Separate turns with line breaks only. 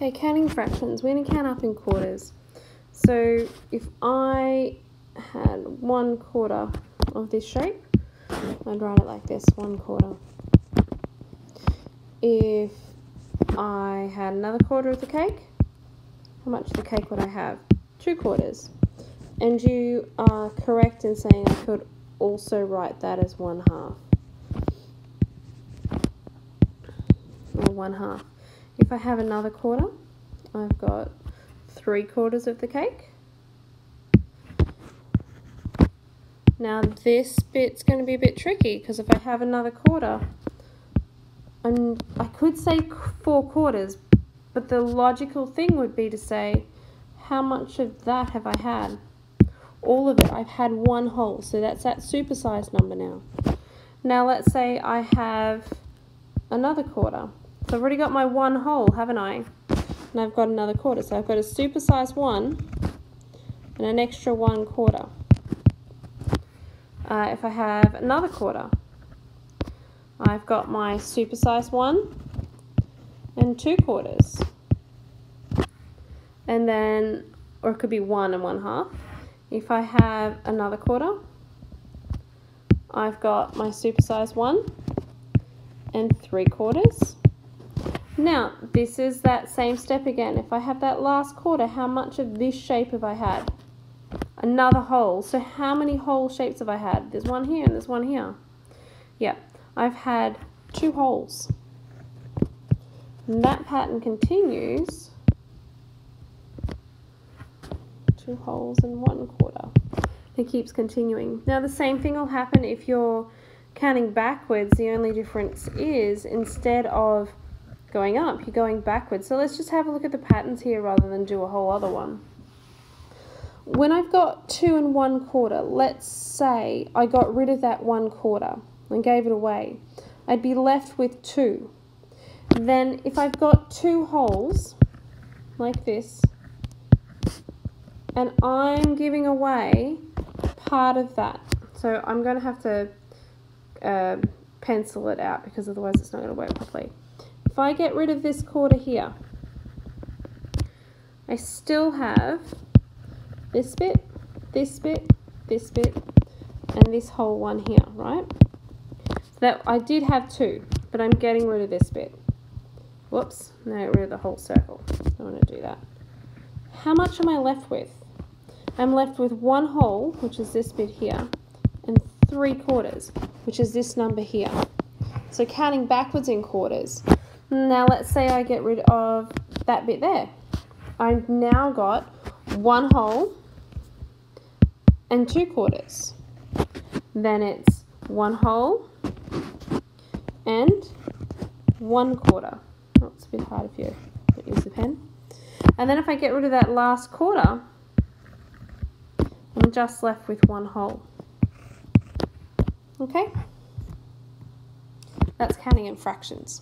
Okay, counting fractions. We're going to count up in quarters. So if I had 1/4 of this shape, I'd write it like this, 1/4. If I had another quarter of the cake, how much of the cake would I have? 2/4. And you are correct in saying I could also write that as 1/2. Or 1/2. If I have another quarter, I've got 3/4 of the cake. Now this bit's going to be a bit tricky because if I have another quarter, I could say 4/4, but the logical thing would be to say, how much of that have I had? All of it. I've had 1 whole, so that's that supersized number now. Now let's say I have another quarter. So I've already got my 1 whole, haven't I? And I've got another quarter. So I've got a supersized 1 and an extra 1/4. If I have another quarter, I've got my supersized 1 and 2/4. And then, or it could be 1 and 1/2. If I have another quarter, I've got my supersized 1 and 3/4. Now, this is that same step again. If I have that last quarter, how much of this shape have I had? Another whole. So how many whole shapes have I had? There's one here and there's one here. Yeah, I've had 2 wholes. And that pattern continues. 2 wholes and 1/4. It keeps continuing. Now the same thing will happen if you're counting backwards. The only difference is instead of going up, you're going backwards. So let's just have a look at the patterns here rather than do a whole other one. When I've got 2 and 1/4, let's say I got rid of that 1/4 and gave it away. I'd be left with 2. Then if I've got 2 wholes, like this, and I'm giving away part of that. So I'm going to have to pencil it out because otherwise it's not going to work properly. If I get rid of this quarter here, I still have this bit, this bit, this bit, and this whole one here, right? So that I did have 2, but I'm getting rid of this bit. Whoops, now I get rid of the whole circle. I don't want to do that. How much am I left with? I'm left with 1 whole, which is this bit here, and 3/4, which is this number here. So counting backwards in quarters. Now let's say I get rid of that bit there. I've now got 1 whole and 2/4. Then it's 1 whole and 1/4. Oh, it's a bit hard if you don't use the pen. And then if I get rid of that last quarter, I'm just left with 1 whole. Okay? That's counting in fractions.